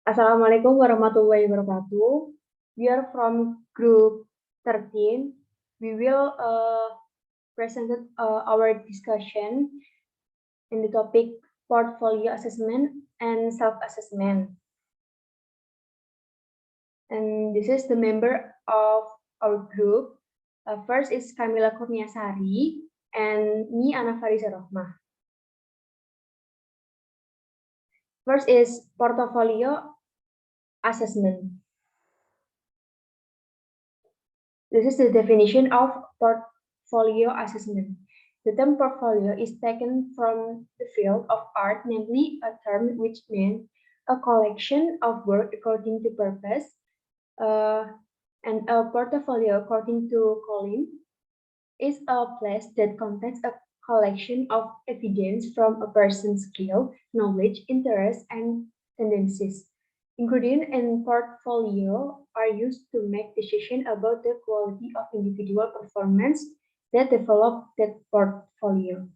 Assalamualaikum warahmatullahi wabarakatuh. We are from group 13. We will present our discussion in the topic portfolio assessment and self-assessment. And this is the member of our group. First is Kamila Kurnia Sari and me, Fariza Rohmah. First is portfolio assessment. This is the definition of portfolio assessment. The term portfolio is taken from the field of art, namely a term which means a collection of work according to purpose, and a portfolio, according to Colin, is a place that contains a collection of evidence from a person's skill, knowledge, interests, and tendencies. Ingredients in portfolio are used to make decisions about the quality of individual performance that develop that portfolio.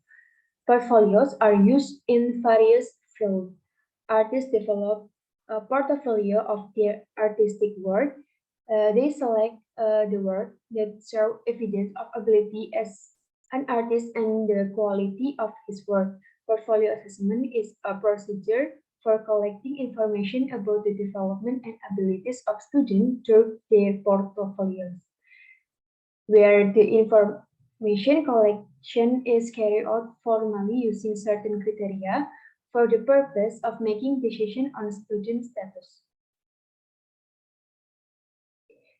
Portfolios are used in various fields. Artists develop a portfolio of their artistic work. They select the work that show evidence of ability as an artist and the quality of his work. Portfolio assessment is a procedure for collecting information about the development and abilities of students through their portfolios, where the information collection is carried out formally using certain criteria for the purpose of making decisions on student status.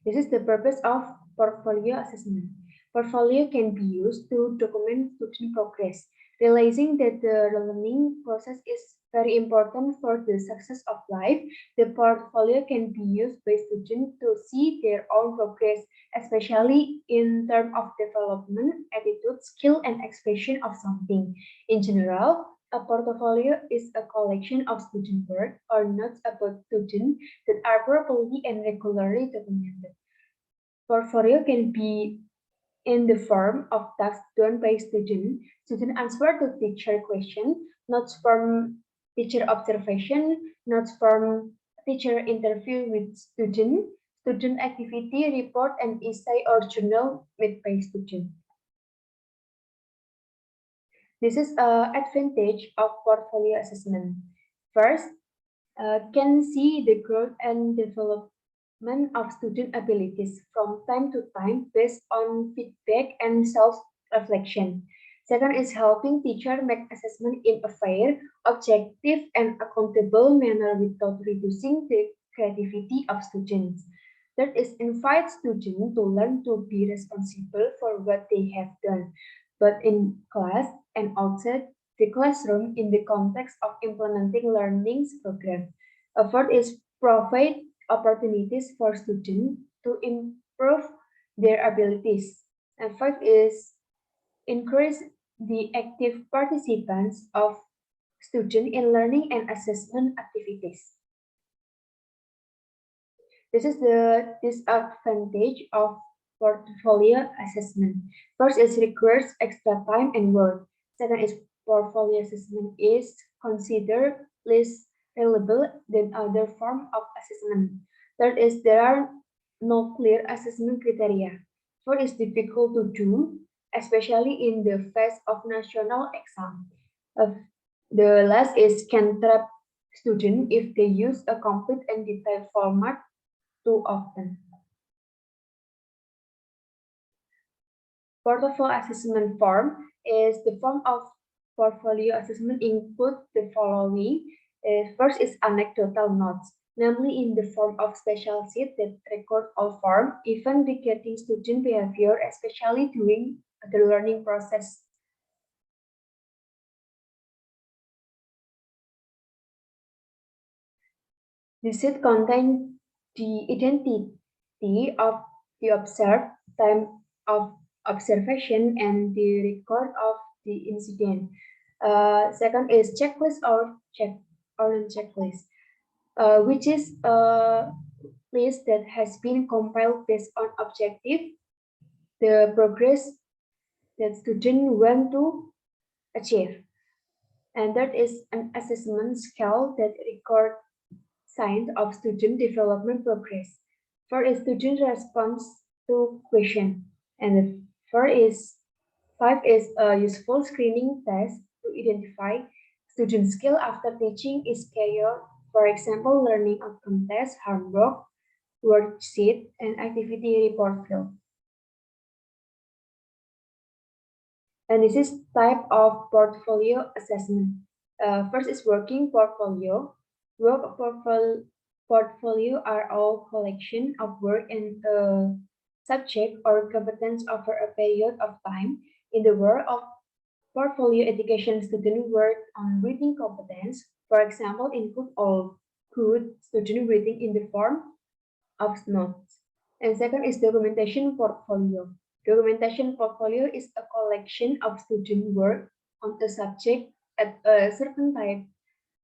This is the purpose of portfolio assessment. Portfolio can be used to document student progress, realizing that the learning process is very important for the success of life. The portfolio can be used by students to see their own progress, especially in terms of development, attitude, skill, and expression of something. In general, a portfolio is a collection of student work or notes about students that are properly and regularly documented. Portfolio can be in the form of tasks done by students. Students answer to teacher questions, notes from teacher observation, notes from teacher interview with student, student activity report, and essay or journal made by student. This is an advantage of portfolio assessment. First, can see the growth and development of student abilities from time to time based on feedback and self-reflection. Second is helping teacher make assessment in a fair, objective, and accountable manner without reducing the creativity of students. Third is invite students to learn to be responsible for what they have done, but in class and outside the classroom in the context of implementing learning program. A fourth is provide opportunities for students to improve their abilities. And five is encourage the active participants of students in learning and assessment activities. This is the disadvantage of portfolio assessment. First is requires extra time and work. Second is portfolio assessment is considered less reliable than other form of assessment. Third is there are no clear assessment criteria. Fourth is difficult to do, especially in the phase of national exam. The last is can trap students if they use a complete and detailed format too often. Portfolio assessment form is the form of portfolio assessment include the following. First is anecdotal notes, namely in the form of special sheet that record all form, even regarding student behavior, especially during the learning process. The sheet contains the identity of the observed, time of observation, and the record of the incident. Second is checklist or checklist, which is a list that has been compiled based on objective, the progress that student want to achieve. And that is an assessment scale that records signs of student development progress. For a student response to question, and the four is five is a useful screening test to identify student skill after teaching is carried. For example, learning outcome test, homework, worksheet, and activity report field. And this is type of portfolio assessment. First is working portfolio. Work portfolio are all collection of work and subject or competence over a period of time. In the world of portfolio education, student work on reading competence. For example, include all good student reading in the form of notes. And second is documentation portfolio. Documentation portfolio is a collection of student work on a subject at a certain time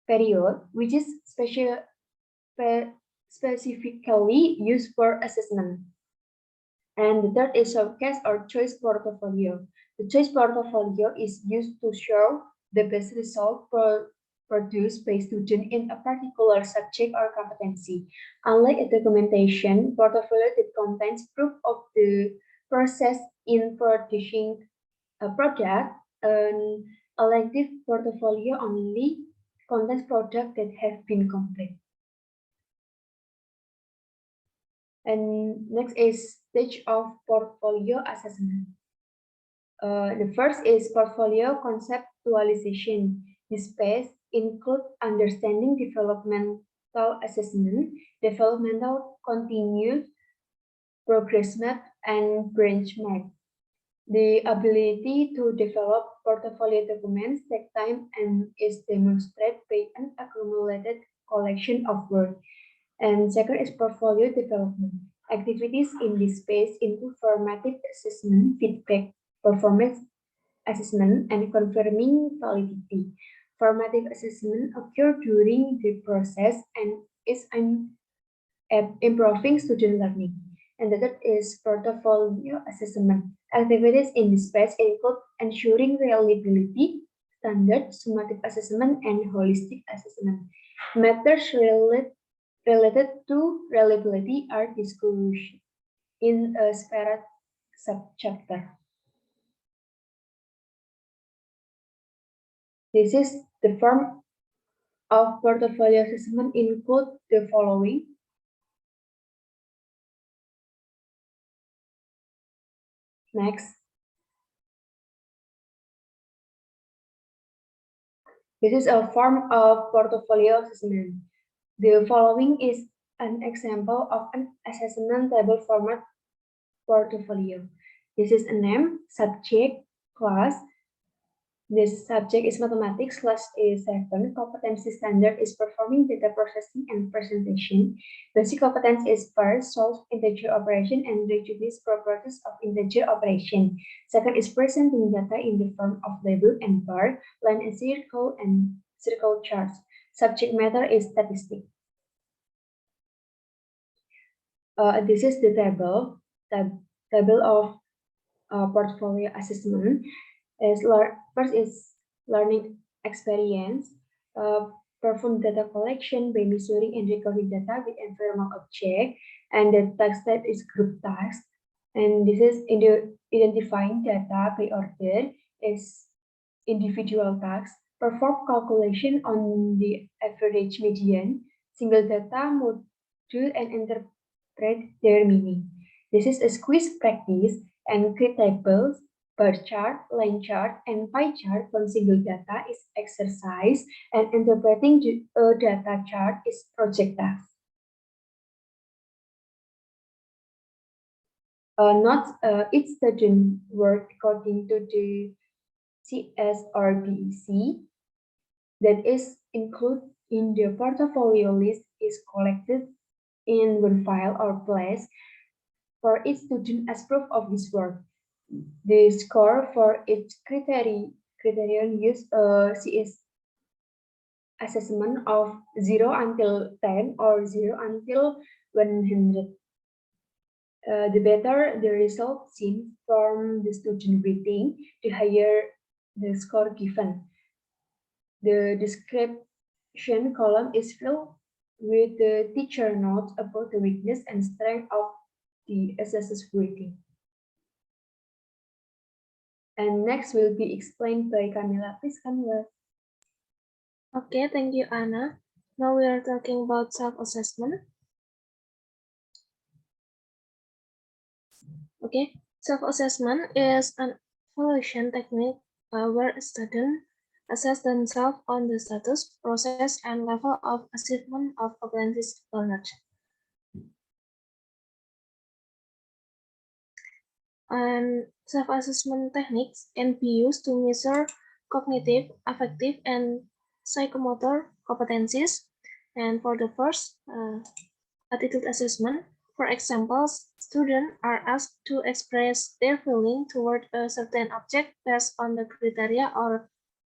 period, which is specifically used for assessment. And the third is showcase or choice portfolio. The choice portfolio is used to show the best result produced by student in a particular subject or competency. Unlike a documentation portfolio that contains proof of the process in producing a product, an elective portfolio only contains products that have been completed. And next is stage of portfolio assessment. The first is portfolio conceptualization. This phase includes understanding developmental assessment, developmental continuous progress map, and branch map. The ability to develop portfolio documents takes time and is demonstrated by an accumulated collection of work. And second is portfolio development. Activities in this space include formative assessment, feedback, performance assessment, and confirming validity. Formative assessment occur during the process and is at improving student learning. And the third is portfolio assessment. Activities in this space include ensuring reliability, standard, summative assessment, and holistic assessment. Matters related to reliability are discussed in a separate subchapter. This is the form of portfolio assessment include the following. Next. This is a form of portfolio assessment. The following is an example of an assessment table format portfolio. This is a name, subject, class. This subject is mathematics, class is 7. Competency standard is performing data processing and presentation. Basic competence is first, solve integer operation and reduce properties of integer operation. Second is presenting data in the form of label and bar, line and circle charts. Subject matter is statistics. This is the table of portfolio assessment. First is learning experience, perform data collection by measuring and recording data with environmental object, and the task type is group task. And this is identifying data by order is individual task. Perform calculation on the average median, single data, module, and interpret their meaning. This is a quiz practice and create tables, bar chart, line chart, and pie chart from single data is exercise, and interpreting a data chart is project task. Not each student work according to the CSRDC that is included in the portfolio list is collected in one file or place for each student as proof of this work. The score for each criterion use CS assessment of 0 until 10 or 0 until 100. The better the result seen from the student rating, the higher the score given. The description column is filled with the teacher notes about the weakness and strength of the assessor's working. And next will be explained by Kamila. Please, Kamila. Okay, thank you, Anna. Now we are talking about self-assessment. Okay, self-assessment is an evaluation technique where a student assess themselves on the status, process, and level of achievement of apprentice learners. And self-assessment techniques can be used to measure cognitive, affective, and psychomotor competencies. And for the first attitude assessment, for example, students are asked to express their feeling toward a certain object based on the criteria or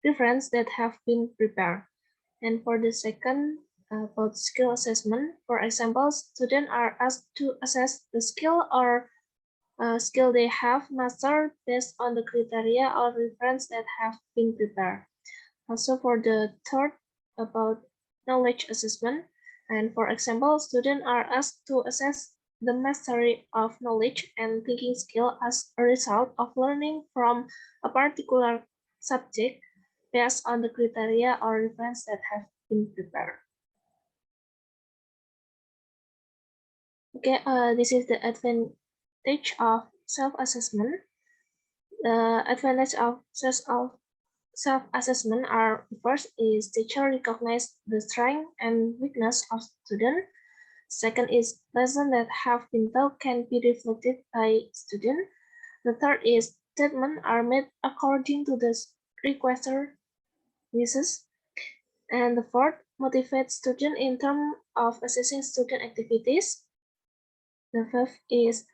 reference that have been prepared. And for the second, about skill assessment, for example, students are asked to assess the skill or skill they have mastered based on the criteria or reference that have been prepared. Also for the third, about knowledge assessment, and for example, students are asked to assess the mastery of knowledge and thinking skill as a result of learning from a particular subject based on the criteria or reference that have been prepared. Okay, this is the advantage of self-assessment. The advantage of self-assessment are: first is teacher recognize the strength and weakness of student. Second is lessons that have been taught can be reflected by student. The third is statements are made according to the requester wishes. And the fourth motivates student in terms of assessing student activities. The fifth is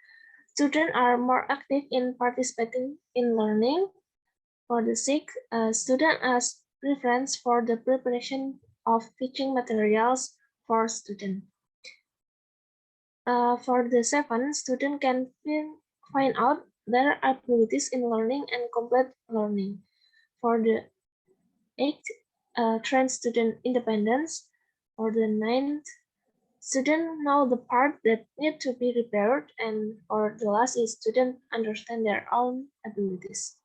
students are more active in participating in learning. For the sixth, student as reference for the preparation of teaching materials for students. For the seventh, student can find out their abilities in learning and complete learning. For the eighth, train student independence. For the ninth, students know the part that need to be repaired, and for the last is students understand their own abilities.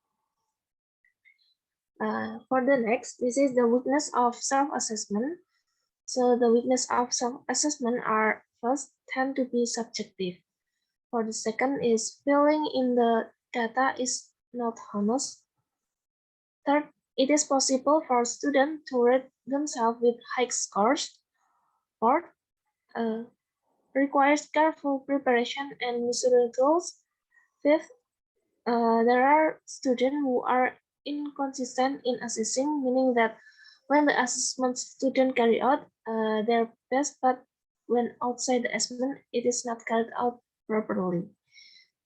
For the next, this is the weakness of self-assessment. So the weakness of self-assessment are first tend to be subjective. For the second is filling in the data is not honest. Third, it is possible for students to rate themselves with high scores. Fourth, requires careful preparation and measuring tools. Fifth, there are students who are inconsistent in assessing, meaning that when the assessment student carry out their best, but when outside the assessment, it is not carried out properly.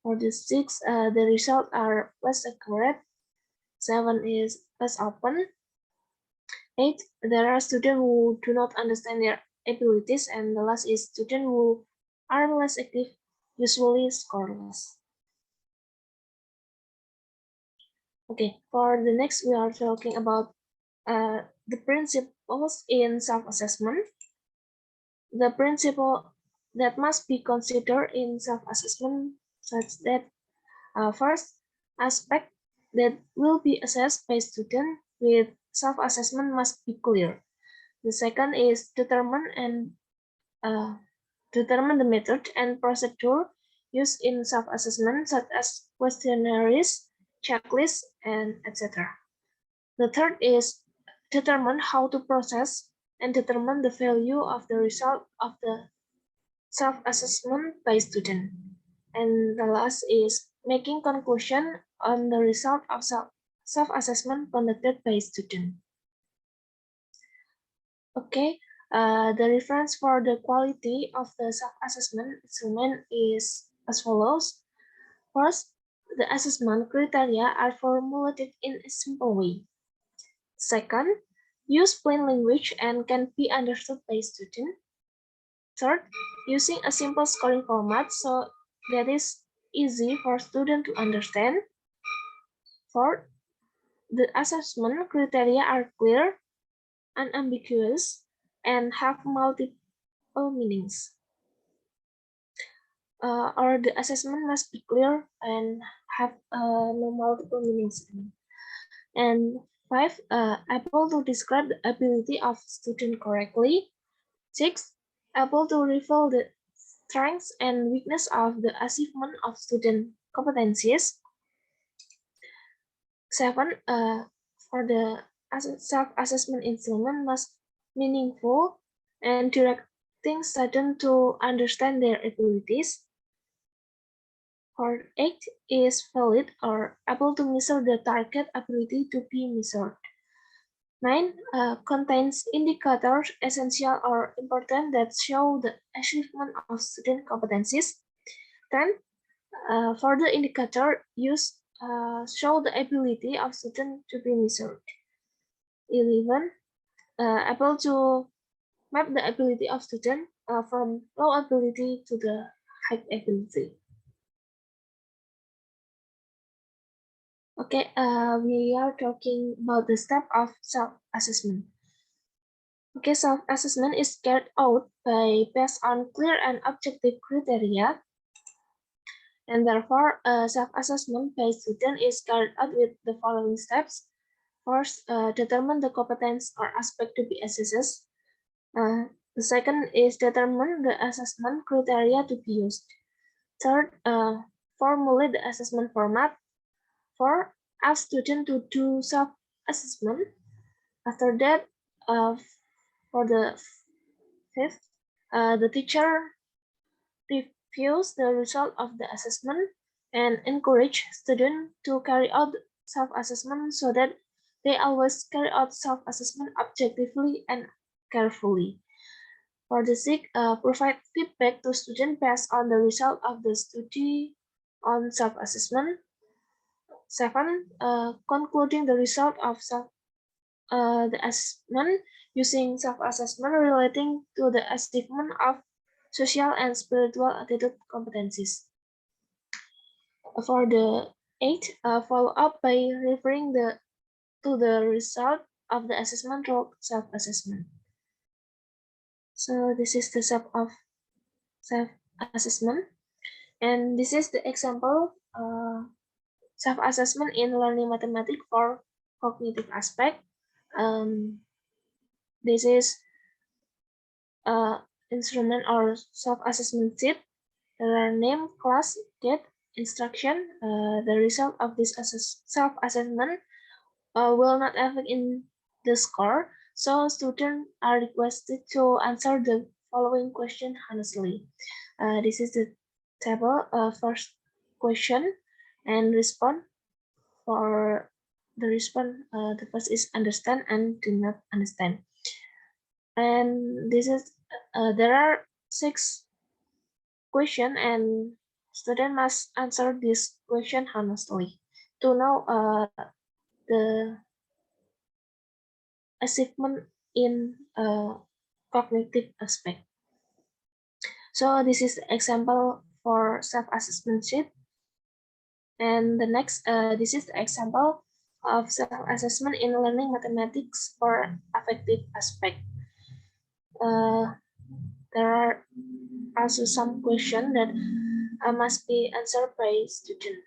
For the sixth, the results are less accurate. Seven is less open. Eight, there are students who do not understand their abilities, and the last is students who are less active, usually score less. Okay, for the next, we are talking about the principles in self-assessment. The principle that must be considered in self-assessment such that first aspect that will be assessed by student with self-assessment must be clear. The second is determine the method and procedure used in self-assessment, such as questionnaires, checklists, and etc. The third is determine how to process and determine the value of the result of the self-assessment by student. And the last is making conclusion on the result of self-assessment conducted by student. Okay, the reference for the quality of the self-assessment instrument is as follows. First, the assessment criteria are formulated in a simple way. Second, use plain language and can be understood by students. Third, using a simple scoring format so that is easy for students to understand. Fourth, the assessment criteria are clear, unambiguous, and have multiple meanings. Or the assessment must be clear and have no multiple meanings. And 5, able to describe the ability of student correctly. 6, able to reveal the strengths and weakness of the achievement of student competencies. 7, for the self-assessment instrument must meaningful and directing students to understand their abilities. For 8 is valid or able to measure the target ability to be measured. 9 contains indicators essential or important that show the achievement of student competencies. 10 further indicator used show the ability of student to be measured. 11 able to map the ability of student from low ability to the high ability. Okay, we are talking about the step of self-assessment. Okay, self-assessment is carried out based on clear and objective criteria, and therefore self-assessment by student is carried out with the following steps. First, determine the competence or aspect to be assessed. The second is determine the assessment criteria to be used. Third, formulate the assessment format. 4, ask student to do self-assessment. After that, for the 5th, the teacher reviews the result of the assessment and encourage students to carry out self-assessment so that they always carry out self-assessment objectively and carefully. For the 6th, provide feedback to students based on the result of the study on self-assessment. 7, concluding the result of the assessment using self-assessment relating to the achievement of social and spiritual attitude competencies. For the 8th, follow up by referring to the result of the assessment through self-assessment. So this is the step of self-assessment, and this is the example self-assessment in learning mathematics for cognitive aspect. This is instrument or self-assessment sheet. There are name, class, date, instruction. The result of this self-assessment will not affect in the score, so students are requested to answer the following question honestly. This is the table. First question and respond. For the response, the first is understand and do not understand. And this is there are 6 questions, and student must answer this question honestly to know the achievement in cognitive aspect. So this is the example for self-assessment sheet. And the next, this is the example of self-assessment in learning mathematics for affective aspect. There are also some questions that must be answered by student.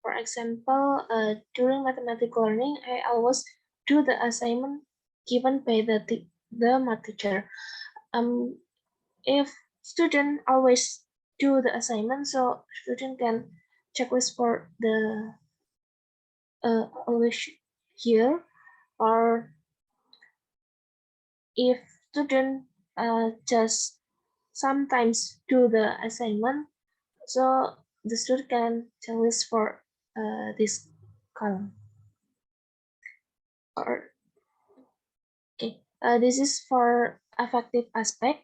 For example, during mathematical learning, I always do the assignment given by the math teacher. If student always do the assignment, so student can checklist for the always here, or if student just sometimes do the assignment, so the student can checklist for this column. Or okay, this is for affective aspect.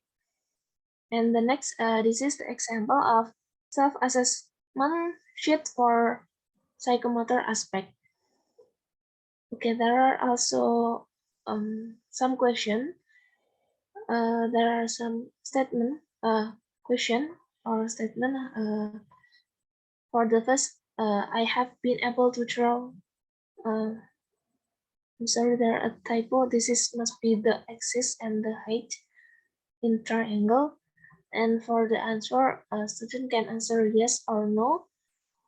And the next, this is the example of self-assessment sheet for psychomotor aspect. Okay, there are also some question. There are some statement, question or statement. For the first, I have been able to draw I'm sorry, there a typo. This is must be the axis and the height in triangle. And for the answer, a student can answer yes or no.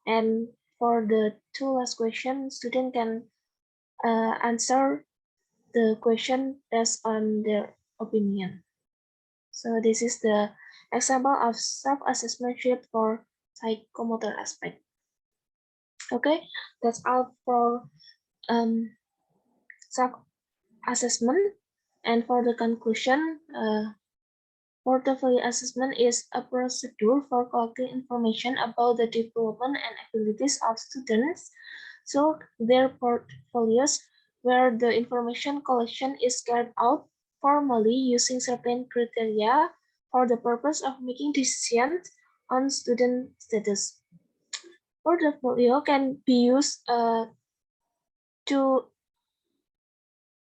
And for the two last questions, student can answer the question based on their opinion. So this is the example of self-assessment sheet for psychomotor aspect. Okay, that's all for self-assessment. And for the conclusion, portfolio assessment is a procedure for collecting information about the development and abilities of students, so their portfolios, where the information collection is carried out formally using certain criteria for the purpose of making decisions on student status. Portfolio can be used to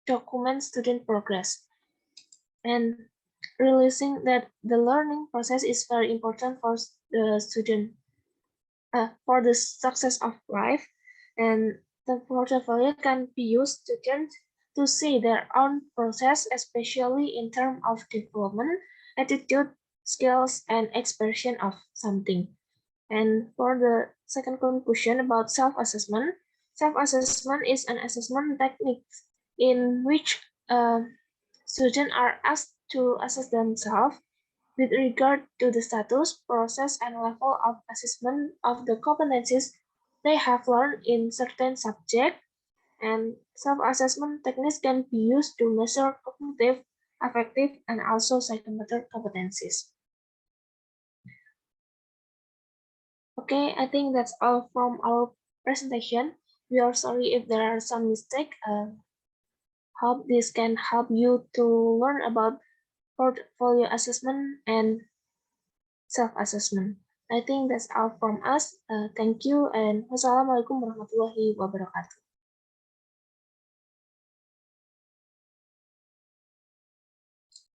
document student progress, and realizing that the learning process is very important for the student, for the success of life, and the portfolio can be used students to see their own process, especially in terms of development, attitude, skills, and expression of something. And for the second conclusion about self-assessment, self-assessment is an assessment technique in which students are asked to assess themselves with regard to the status, process, and level of assessment of the competencies they have learned in certain subject, and self-assessment techniques can be used to measure cognitive, affective, and also psychomotor competencies. Okay, I think that's all from our presentation. We are sorry if there are some mistakes. Hope this can help you to learn about portfolio assessment and self-assessment. I think that's all from us. Thank you, and wassalamualaikum warahmatullahi wabarakatuh.